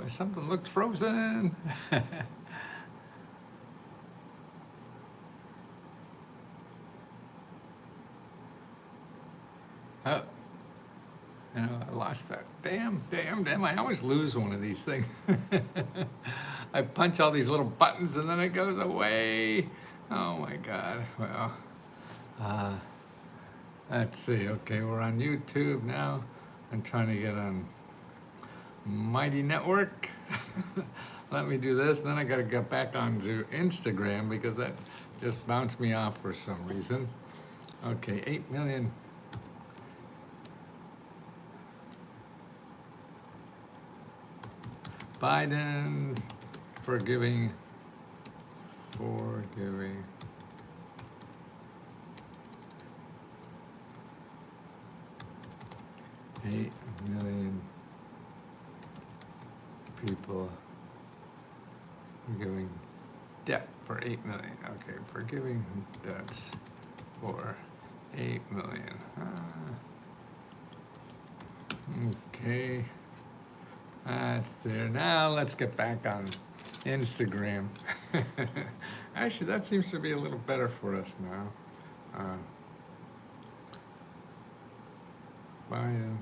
something looked frozen. Oh, I lost that. Damn. I always lose one of these things. I punch all these little buttons and then it goes away. Oh my God. Well, let's see. Okay, we're on YouTube now. I'm trying to get on Mighty Network. Let me do this. Then I got to get back onto Instagram because that just bounced me off for some reason. Okay, 8 million. Biden forgiving 8 million people forgiving debt for 8 million. Okay, forgiving debts for 8 million. Okay, that's there. Now let's get back on Instagram. Actually, that seems to be a little better for us now. Biden.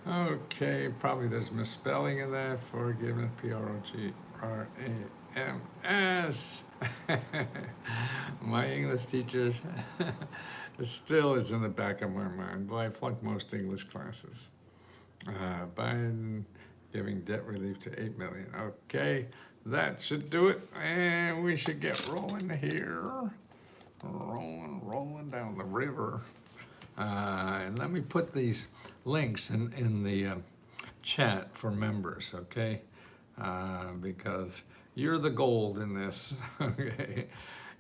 Okay, probably there's misspelling in that. Forgiveness, P-R-O-G-R-A-M-S. My English teacher still is in the back of my mind. Boy, I flunked most English classes. Biden giving debt relief to 8 million. Okay, that should do it. And we should get rolling here. Rolling down the river. And let me put these links in the chat for members, okay? Because you're the gold in this, okay?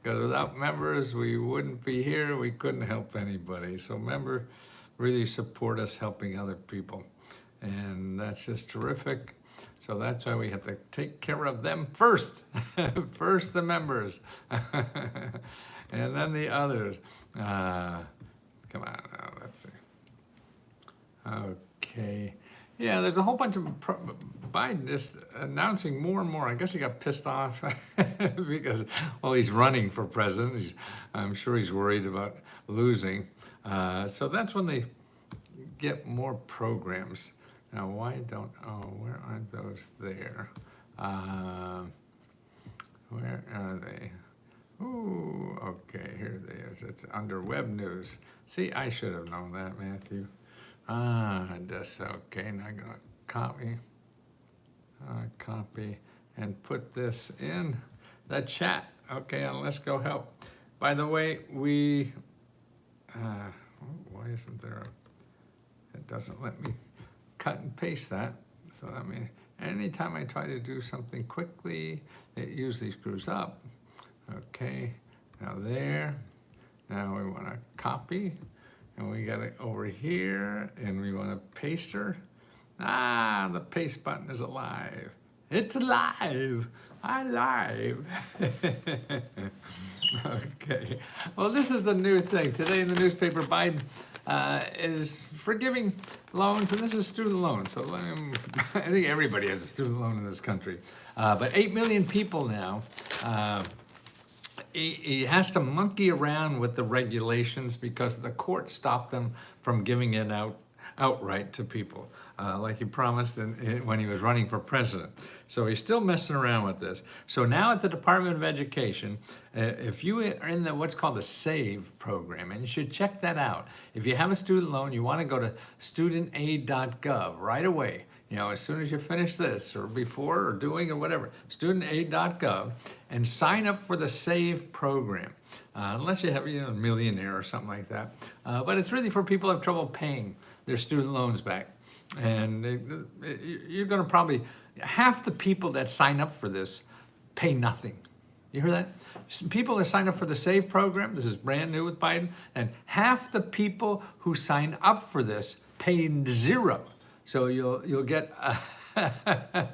Because without members, we wouldn't be here. We couldn't help anybody. So members really support us helping other people. And that's just terrific. So that's why we have to take care of them first. First the members. And then the others. Come on now, let's see. Okay. Yeah, there's a whole bunch of Biden just announcing more and more. I guess he got pissed off because, well, he's running for president. I'm sure he's worried about losing. So that's when they get more programs. Now, where aren't those there? Where are they? Ooh, okay, here it is. It's under web news. See, I should have known that, Matthew. That's okay. Now I'm gonna copy and put this in the chat. Okay, and let's go help. By the way, why isn't there it doesn't let me cut and paste that. So I mean, anytime I try to do something quickly, it usually screws up. Okay, now there. Now we want to copy, and we got it over here, and we want to paste her. The paste button is alive. It's alive. I'm live. Okay. Well, this is the new thing. Today in the newspaper, Biden is forgiving loans, and this is student loans. So I think everybody has a student loan in this country. But 8 million people now. He has to monkey around with the regulations because the court stopped them from giving it outright to people, like he promised when he was running for president. So he's still messing around with this. So now at the Department of Education, if you are in what's called the SAVE program, and you should check that out. If you have a student loan, you want to go to student.aid.gov right away. as soon as you finish this or before or doing or whatever, student.aid.gov, and sign up for the SAVE program. Unless you have, Millionaire or something like that. But it's really for people who have trouble paying their student loans back. And you're going to probably, half the people that sign up for this pay nothing. You hear that? People that sign up for the SAVE program, this is brand new with Biden, and half the people who sign up for this pay zero. So you'll get a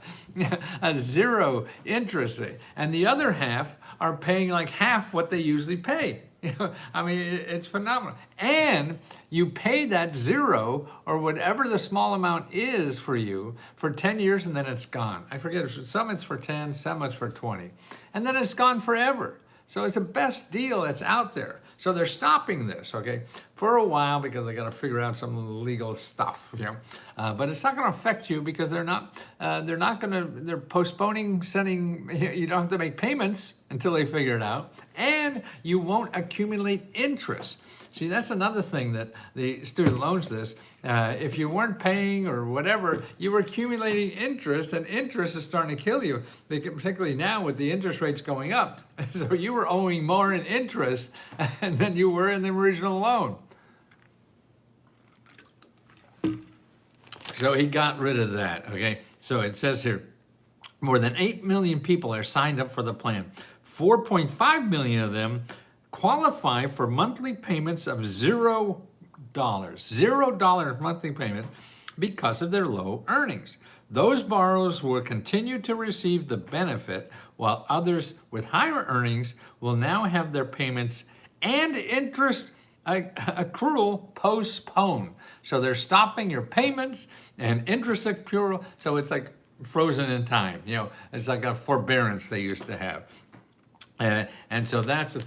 zero interest rate. And the other half are paying like half what they usually pay. I mean, it's phenomenal. And you pay that zero or whatever the small amount is for you for 10 years and then it's gone. I forget, some it's for 10, some it's for 20. And then it's gone forever. So it's the best deal that's out there. So they're stopping this, okay, for a while because they got to figure out some of the legal stuff, But it's not going to affect you because they're postponing sending. You don't have to make payments until they figure it out, and you won't accumulate interest. See, that's another thing that the student loans this. If you weren't paying or whatever, you were accumulating interest, and interest is starting to kill you, particularly now with the interest rates going up. So you were owing more in interest than you were in the original loan. So he got rid of that, okay? So it says here, more than 8 million people are signed up for the plan. 4.5 million of them qualify for monthly payments of $0. $0 monthly payment because of their low earnings. Those borrowers will continue to receive the benefit, while others with higher earnings will now have their payments and interest accrual postponed. So they're stopping your payments and interest accrual. So it's like frozen in time. It's like a forbearance they used to have. And so that's the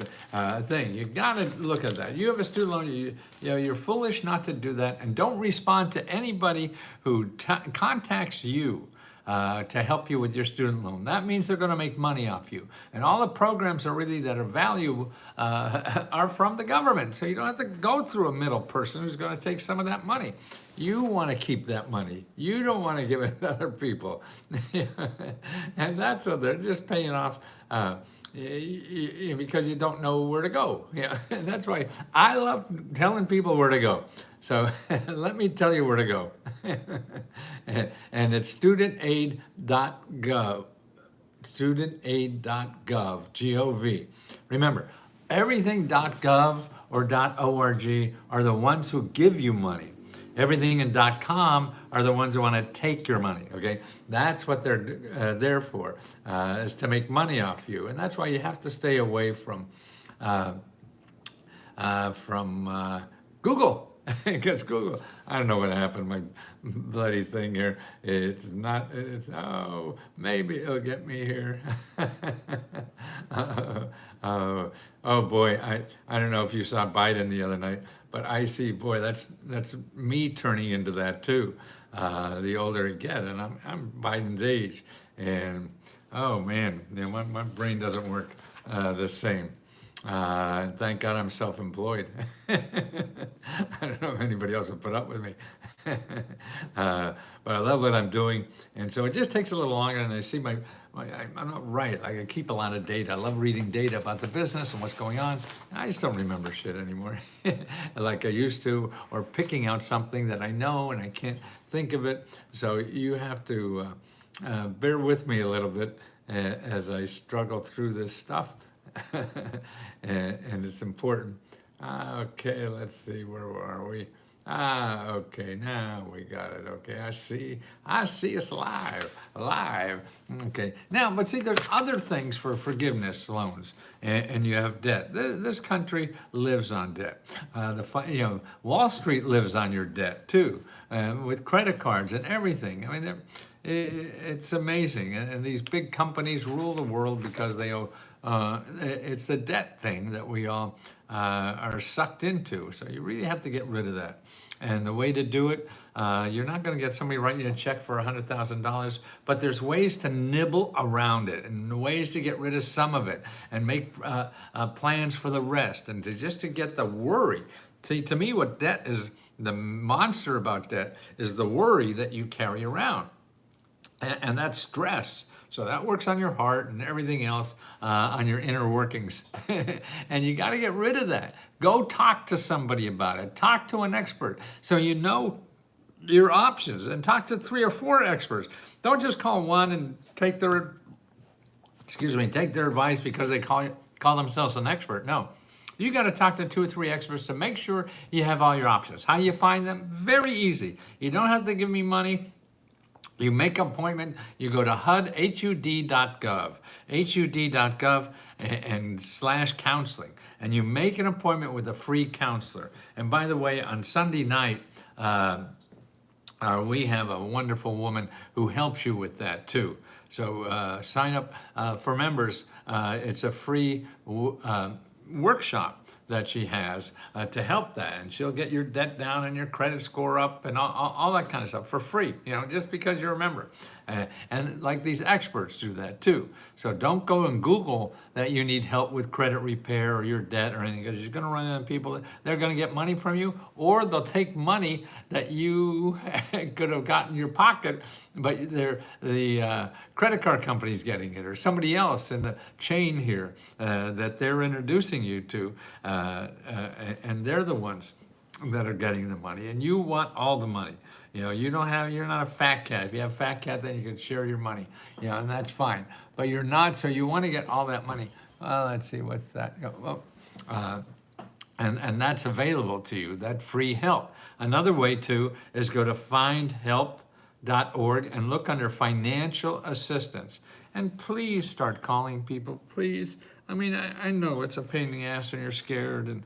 thing. You got to look at that. You have a student loan. You're foolish not to do that, and don't respond to anybody who contacts you to help you with your student loan. That means they're going to make money off you. And all the programs are really that are valuable are from the government. So you don't have to go through a middle person who's going to take some of that money. You want to keep that money. You don't want to give it to other people. And that's what they're just paying off. Because you don't know where to go. And that's why I love telling people where to go. So let me tell you where to go. And it's student.aid.gov. Student.aid.gov, G-O-V. Remember, everything .gov or .org are the ones who give you money. Everything in .com are the ones who want to take your money, okay? That's what they're there for, is to make money off you. And that's why you have to stay away from Google. Because Google, I don't know what happened, my bloody thing here. Maybe it'll get me here. Oh boy, I don't know if you saw Biden the other night, but I see, boy, that's me turning into that too. The older I get, and I'm Biden's age, and oh man, my brain doesn't work the same. Thank God I'm self-employed. I don't know if anybody else will put up with me. But I love what I'm doing. And so it just takes a little longer, and I see I'm not right. I keep a lot of data. I love reading data about the business and what's going on. I just don't remember shit anymore like I used to, or picking out something that I know and I can't think of it. So you have to bear with me a little bit as I struggle through this stuff. and it's important. Okay, let's see, where are we? Okay, now we got it. Okay, I see us live. Okay, now, but see, there's other things for forgiveness loans, and you have debt. This country lives on debt. Wall Street lives on your debt too, with credit cards and everything. I mean, it's amazing, and these big companies rule the world because they owe. It's the debt thing that we all are sucked into. So you really have to get rid of that. And the way to do it, you're not going to get somebody writing a check for $100,000, but there's ways to nibble around it and ways to get rid of some of it and make plans for the rest, and just to get the worry. See, to me, what debt is, the monster about debt is the worry that you carry around. and that's stress. So that works on your heart and everything else, on your inner workings. And you got to get rid of that. Go talk to somebody about it. Talk to an expert so you know your options, and talk to 3 or 4 experts. Don't just call one and take their advice because they call themselves an expert. No. You got to talk to 2 or 3 experts to make sure you have all your options. How you find them? Very easy. You don't have to give me money. You make an appointment, you go to HUD.gov, HUD.gov and /counseling, and you make an appointment with a free counselor. And by the way, on Sunday night, we have a wonderful woman who helps you with that too. So sign up for members. It's a free workshop that she has to help that, and she'll get your debt down and your credit score up and all that kind of stuff for free, just because you're a member. And like these experts do that too. So don't go and Google that you need help with credit repair or your debt or anything, because you're going to run into people that they're going to get money from you, or they'll take money that you could have gotten in your pocket, but the credit card company's getting it, or somebody else in the chain here that they're introducing you to, and they're the ones that are getting the money, and you want all the money. You're not a fat cat. If you have a fat cat, then you can share your money, and that's fine. But you're not, so you want to get all that money. Well, let's see, what's that? And that's available to you, that free help. Another way too is go to findhelp.org and look under financial assistance. And please start calling people, please. I mean, I know it's a pain in the ass and you're scared and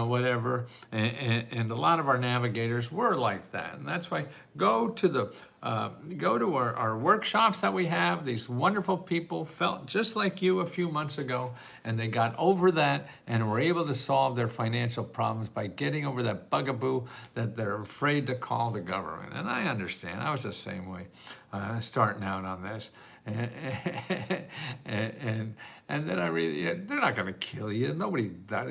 whatever. And a lot of our navigators were like that. And that's why go to our workshops that we have. These wonderful people felt just like you a few months ago, and they got over that and were able to solve their financial problems by getting over that bugaboo that they're afraid to call the government. And I understand. I was the same way starting out on this. And then they're not going to kill you. Nobody does.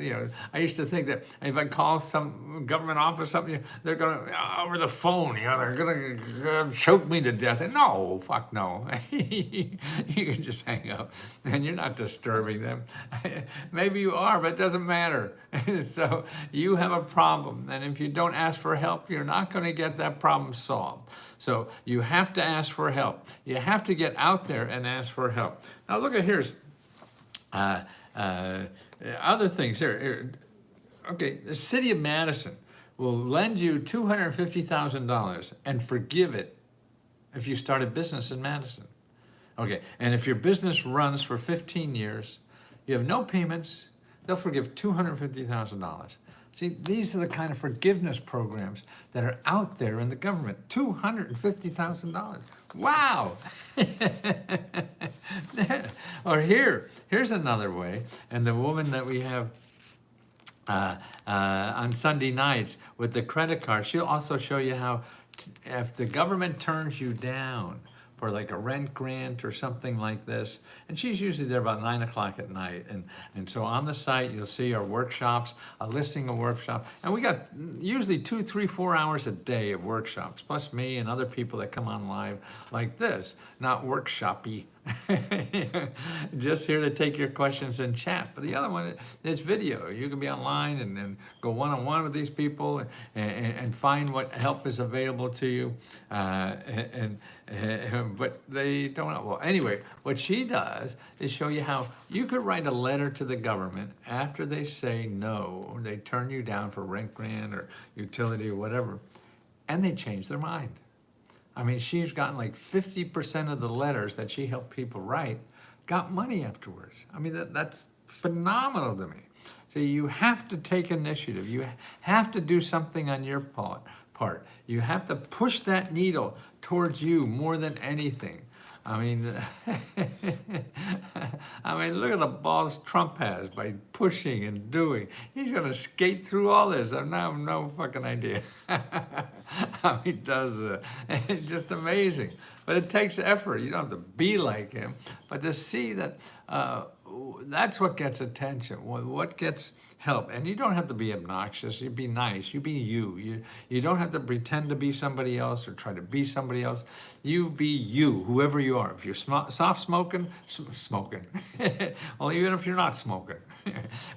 I used to think that if I call some government office something, they're going to, over the phone, they're going to choke me to death. And no, fuck no. You can just hang up, and you're not disturbing them. Maybe you are, but it doesn't matter. So you have a problem, and if you don't ask for help, you're not going to get that problem solved. So you have to ask for help. You have to get out there and ask for help. Now look at here's other things here. Okay, the city of Madison will lend you $250,000 and forgive it if you start a business in Madison. Okay, and if your business runs for 15 years, you have no payments, they'll forgive $250,000. See, these are the kind of forgiveness programs that are out there in the government. $250,000. Wow! Or here's another way. And the woman that we have on Sunday nights with the credit card, she'll also show you how, if the government turns you down for like a rent grant or something like this, and she's usually there about 9 o'clock at night, and so on the site you'll see our workshops, a listing of workshops, and we got usually 2, 3, 4 hours a day of workshops, plus me and other people that come on live like this, not workshop-y. Just here to take your questions and chat. But the other one is video. You can be online and go one-on-one with these people and find what help is available to you. But they don't know. Well, anyway, what she does is show you how you could write a letter to the government after they say no, or they turn you down for rent grant or utility or whatever, and they change their mind. I mean, she's gotten like 50% of the letters that she helped people write got money afterwards. I mean, that's phenomenal to me. So you have to take initiative. You have to do something on your part. You have to push that needle towards you more than anything. I mean, look at the balls Trump has by pushing and doing. He's going to skate through all this. I have no fucking idea how he does it. It's just amazing. But it takes effort. You don't have to be like him. But to see that that's what gets attention. What gets help? And you don't have to be obnoxious. You be nice. You be you. You don't have to pretend to be somebody else or try to be somebody else. You be you, whoever you are. If you're soft smoking, smoking. Well, even if you're not smoking.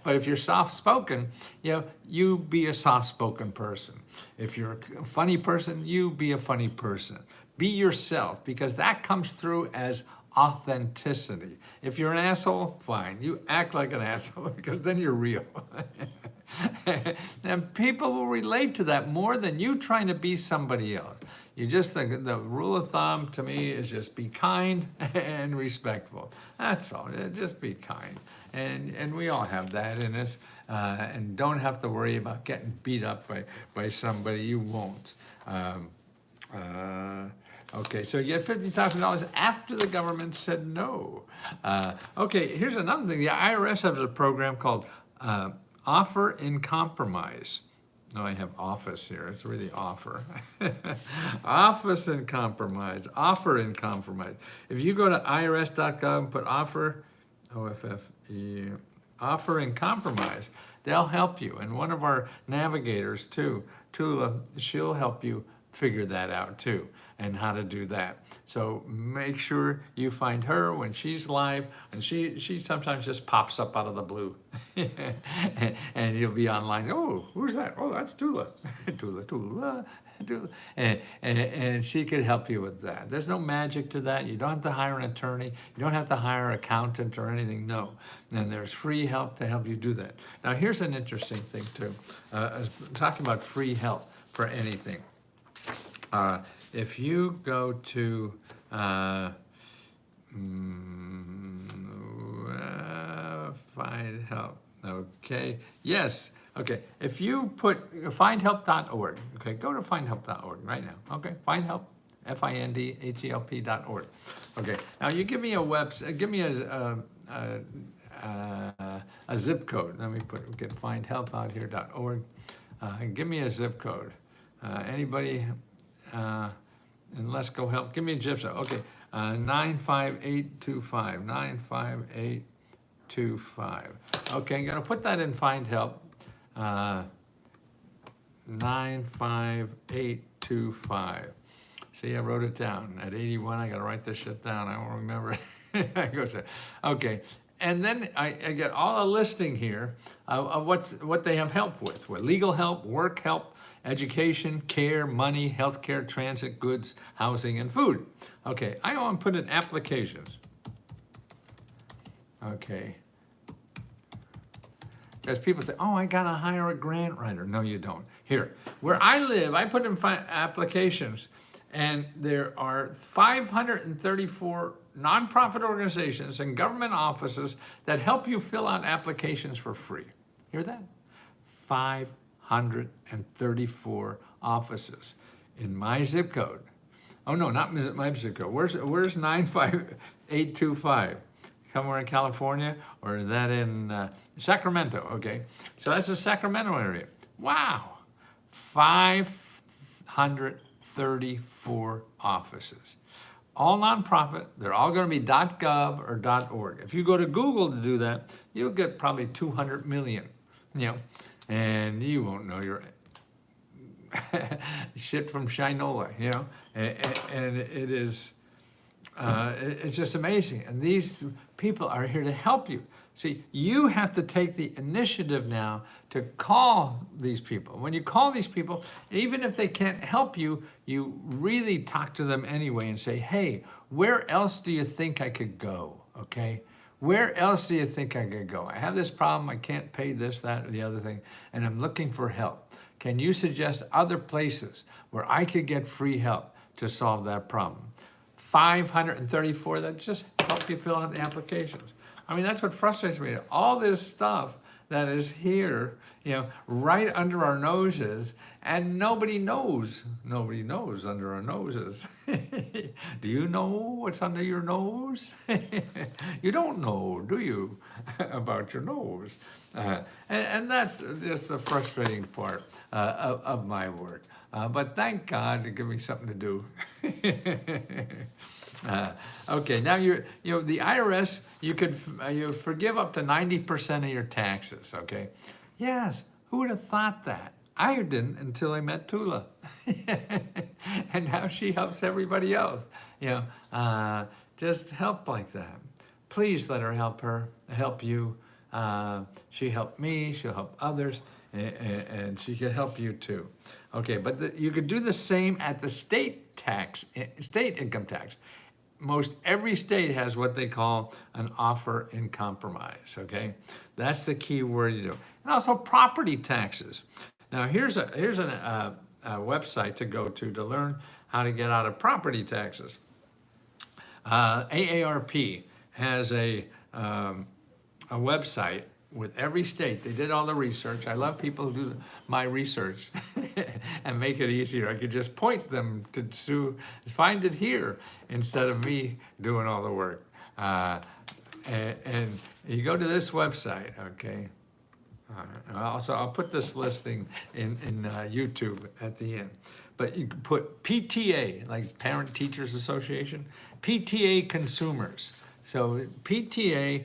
But if you're soft spoken, you be a soft spoken person. If you're a funny person, you be a funny person. Be yourself, because that comes through as authenticity. If you're an asshole, fine. You act like an asshole, because then you're real. And people will relate to that more than you trying to be somebody else. You just think the rule of thumb to me is just be kind and respectful. That's all. Just be kind. And we all have that in us. And don't have to worry about getting beat up by somebody. You won't. Okay, so you get $50,000 after the government said no. Okay, here's another thing. The IRS has a program called Offer in Compromise. No, I have office here. It's really offer. Office in compromise. Offer in compromise. If you go to IRS.gov and put offer, OFFE, offer in compromise, they'll help you. And one of our navigators too, Tula, she'll help you figure that out too, and how to do that. So make sure you find her when she's live, and she sometimes just pops up out of the blue. And you'll be online, oh, who's that? Oh, that's Tula. Tula. And she could help you with that. There's no magic to that. You don't have to hire an attorney. You don't have to hire an accountant or anything, no. And there's free help to help you do that. Now here's an interesting thing too. Talking about free help for anything. If you go to find help, okay, yes, okay, if you put findhelp.org, okay, go to findhelp.org right now, okay, findhelp, findhelp.org, okay, now you give me a website, give me a zip code. Let me get findhelpouthere.org, and give me a zip code. Anybody? And let's go help. Give me a zip code. Okay, 95825. 95825. Okay, I'm gonna put that in Find Help. 95825. See, I wrote it down. At 81, I gotta write this shit down. I won't remember it. I go to, okay. And then I get all a listing here of what they have help with legal help, work help, education, care, money, healthcare, transit, goods, housing, and food. Okay, I want to put in applications. Okay. Because people say, oh, I gotta hire a grant writer. No, you don't. Here, where I live, I put in applications, and there are 534 nonprofit organizations and government offices that help you fill out applications for free. Hear that? 534 offices in my zip code. Oh no, not my zip code. Where's 95825? Somewhere in California, or is that in Sacramento? Okay, so that's the Sacramento area. Wow, 534 offices. All nonprofit, they're all gonna be .gov or .org. If you go to Google to do that, you'll get probably 200 million, and you won't know your shit from Shinola, and it is, it's just amazing. And these people are here to help you. See, you have to take the initiative now to call these people. When you call these people, even if they can't help you, you really talk to them anyway and say, hey, where else do you think I could go, okay? Where else do you think I could go? I have this problem, I can't pay this, that, or the other thing, and I'm looking for help. Can you suggest other places where I could get free help to solve that problem? 534 that just help you fill out the applications. I mean, that's what frustrates me. All this stuff that is here, right under our noses, and nobody knows. Nobody knows under our noses. Do you know what's under your nose? You don't know, do you, about your nose? And that's just the frustrating part of my work. But thank God to give me something to do. Okay, now the IRS, you forgive up to 90% of your taxes, okay? Yes, who would have thought that? I didn't until I met Tula. And now she helps everybody else, just help like that. Please let her help you. She helped me, she'll help others, and she can help you too. Okay, but you could do the same at the state income tax. Most every state has what they call an offer in compromise, okay? That's the key word you do. And also property taxes. Now here's a website to go to learn how to get out of property taxes. AARP has a website with every state. They did all the research. I love people who do my research and make it easier. I could just point them to find it here instead of me doing all the work. And you go to this website, okay? Also, I'll put this listing in YouTube at the end. But you can put PTA, like Parent Teachers Association, PTA Consumers. So PTA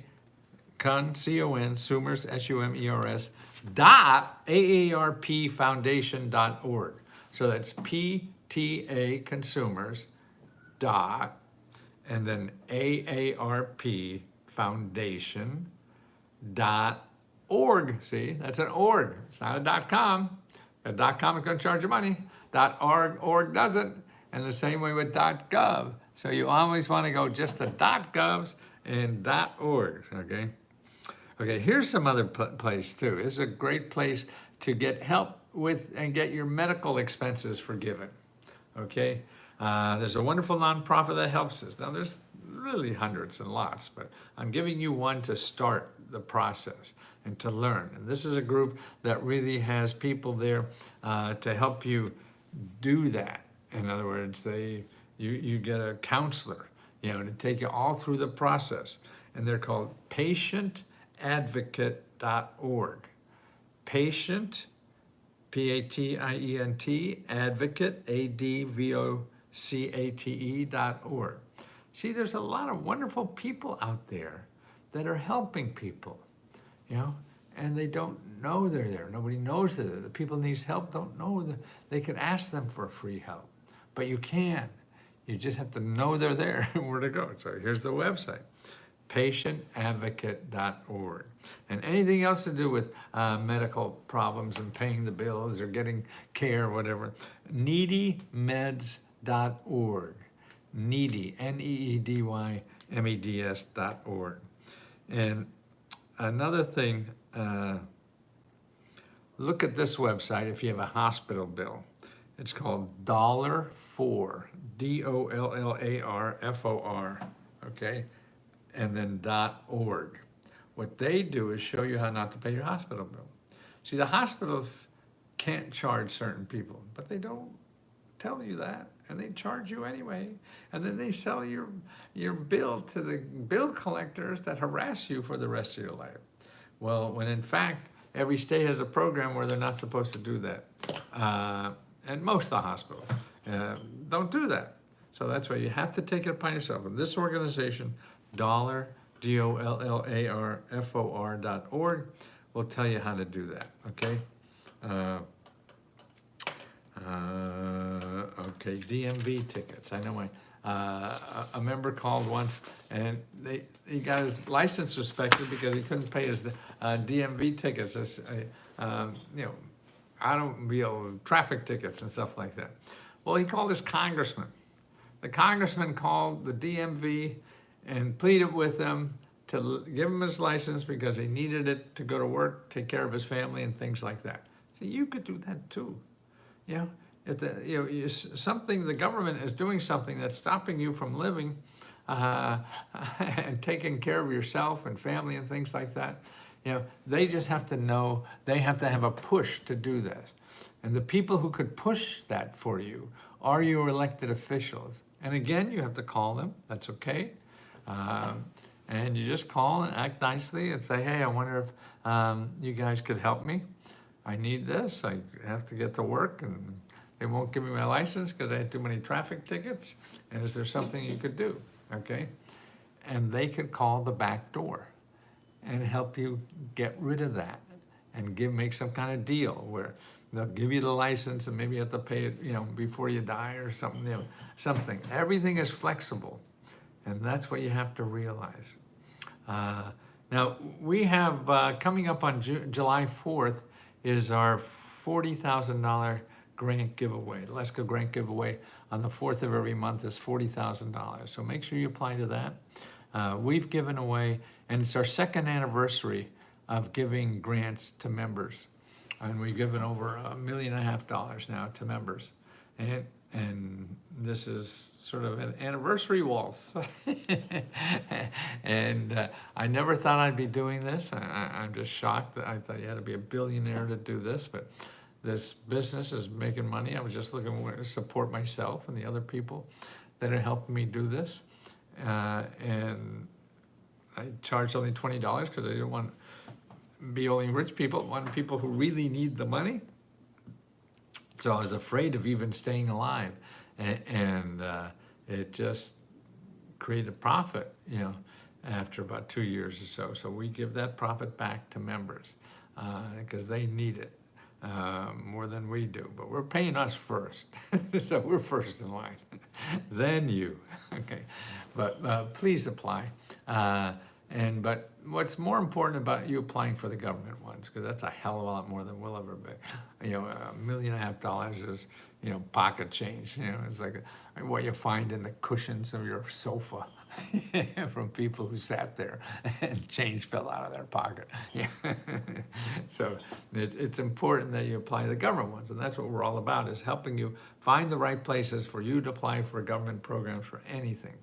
consumers, SUMERS, .aarpfoundation.org. So that's PTA Consumers dot, and then AARP Foundation.org. See, that's an org. It's not a .com. A .com is going to charge you money. .org doesn't. And the same way with .gov. So you always want to go just to .govs and .org, okay? Okay, here's some other place too. It's a great place to get help with and get your medical expenses forgiven, okay? There's a wonderful nonprofit that helps us. Now there's really hundreds and lots, but I'm giving you one to start the process and to learn. And this is a group that really has people there to help you do that. In other words, you get a counselor, to take you all through the process. And they're called PatientAdvocate.org. Patient, P-A-T-I-E-N-T, Advocate, A-D-V-O-C-A-T-E.org. See, there's a lot of wonderful people out there that are helping people, and they don't know they're there. Nobody knows they're there. The people who need help don't know that they can ask them for free help, but you can. You just have to know they're there and where to go. So here's the website, PatientAdvocate.org. And anything else to do with medical problems and paying the bills or getting care or whatever, needymeds.org. Needy, NEEDYMEDS.org. And another thing, look at this website if you have a hospital bill. It's called $4, DOLLARFOR, okay? And then .org. What they do is show you how not to pay your hospital bill. See, the hospitals can't charge certain people, but they don't tell you that, and they charge you anyway. And then they sell your bill to the bill collectors that harass you for the rest of your life. Well, when in fact, every state has a program where they're not supposed to do that. And most of the hospitals don't do that. So that's why you have to take it upon yourself. And this organization, DOLLARFOR.org, will tell you how to do that, okay? Okay, DMV tickets. I know a member called once, and he got his license suspended because he couldn't pay his DMV tickets, automobile traffic tickets and stuff like that. Well, he called his congressman. The congressman called the DMV and pleaded with them to give him his license because he needed it to go to work, take care of his family, and things like that. See, you could do that too. If the government is doing something that's stopping you from living and taking care of yourself and family and things like that, they just have to know, they have to have a push to do this. And the people who could push that for you are your elected officials. And again, you have to call them, that's okay. And you just call and act nicely and say, hey, I wonder if you guys could help me. I need this, I have to get to work, and they won't give me my license because I had too many traffic tickets, and is there something you could do, okay? And they could call the back door and help you get rid of that and make some kind of deal where they'll give you the license and maybe you have to pay it, before you die or something, something. Everything is flexible, and that's what you have to realize. Now, we have, coming up on July 4th is our $40,000 grant giveaway. The Let's Go grant giveaway on the 4th of every month is $40,000. So make sure you apply to that. We've given away, and it's our second anniversary of giving grants to members. And we've given over $1.5 million now to members. And this is sort of an anniversary waltz. And I never thought I'd be doing this. I'm just shocked that I thought you had to be a billionaire to do this, but this business is making money. I was just looking to support myself and the other people that are helping me do this. And I charged only $20 because I didn't want to be only rich people. I wanted people who really need the money. So I was afraid of even staying alive, and it just created profit, after about 2 years or so. So we give that profit back to members because they need it more than we do. But we're paying us first, so we're first in line, then you. Okay, but please apply. But what's more important about you applying for the government ones, because that's a hell of a lot more than we'll ever be. $1.5 million is, pocket change. It's like what you find in the cushions of your sofa from people who sat there and change fell out of their pocket. So it's important that you apply the government ones, and that's what we're all about, is helping you find the right places for you to apply for government programs for anything.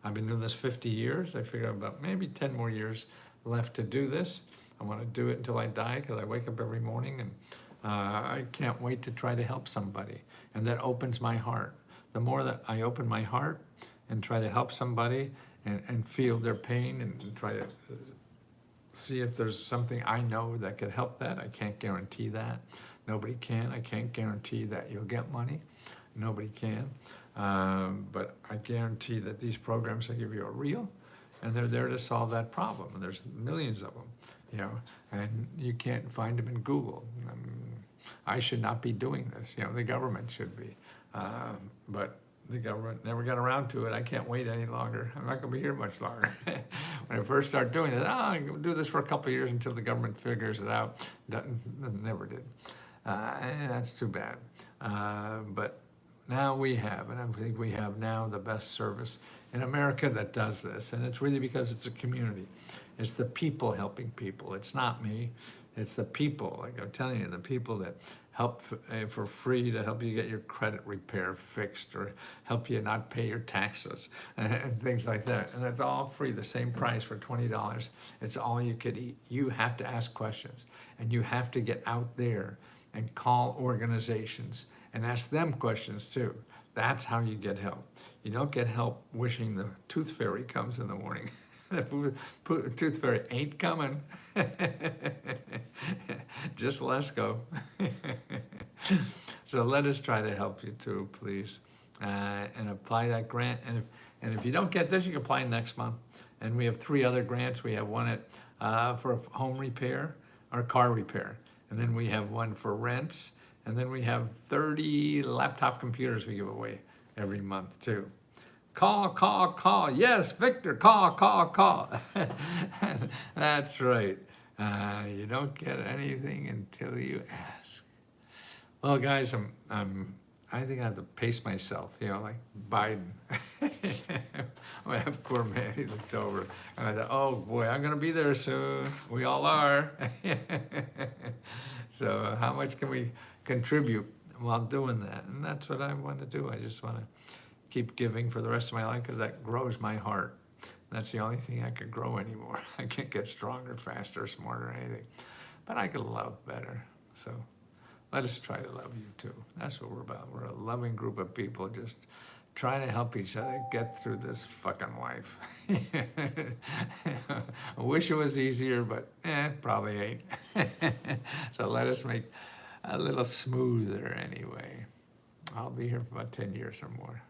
I've been doing this 50 years. I figure about maybe 10 more years left to do this. I want to do it until I die because I wake up every morning and I can't wait to try to help somebody. And that opens my heart. The more that I open my heart and try to help somebody and feel their pain and try to see if there's something I know that could help that. I can't guarantee that. Nobody can. I can't guarantee that you'll get money. Nobody can. But I guarantee that these programs I give you are real, and they're there to solve that problem. And there's millions of them, and you can't find them in Google. I should not be doing this. The government should be. But the government never got around to it. I can't wait any longer. I'm not going to be here much longer. When I first started doing this, I'm going to do this for a couple of years until the government figures it out. Never did. And that's too bad. But now we have, and I think we have now the best service in America that does this. And it's really because it's a community. It's the people helping people. It's not me. It's the people, like I'm telling you, the people that help for free to help you get your credit repair fixed or help you not pay your taxes and things like that. And it's all free, the same price for $20. It's all you could eat. You have to ask questions, and you have to get out there and call organizations and ask them questions too. That's how you get help. You don't get help wishing the tooth fairy comes in the morning. The tooth fairy ain't coming. Just let's go. So let us try to help you too, please. And apply that grant. And if you don't get this, you can apply next month. And we have 3 other grants. We have one for home repair or car repair. And then we have one for rents. And then we have 30 laptop computers we give away every month too. Call, call, call. Yes, Victor, call, call, call. That's right. You don't get anything until you ask. Well, guys, I think I have to pace myself, like Biden. I have poor man, he looked over, and I thought, oh boy, I'm gonna be there soon. We all are. So how much can we contribute while doing that? And that's what I want to do. I just want to keep giving for the rest of my life because that grows my heart. That's the only thing I could grow anymore. I can't get stronger, faster, smarter, or anything. But I could love better. So let us try to love you too. That's what we're about. We're a loving group of people just trying to help each other get through this fucking life. I wish it was easier, but it probably ain't. So let us make a little smoother anyway. I'll be here for about 10 years or more.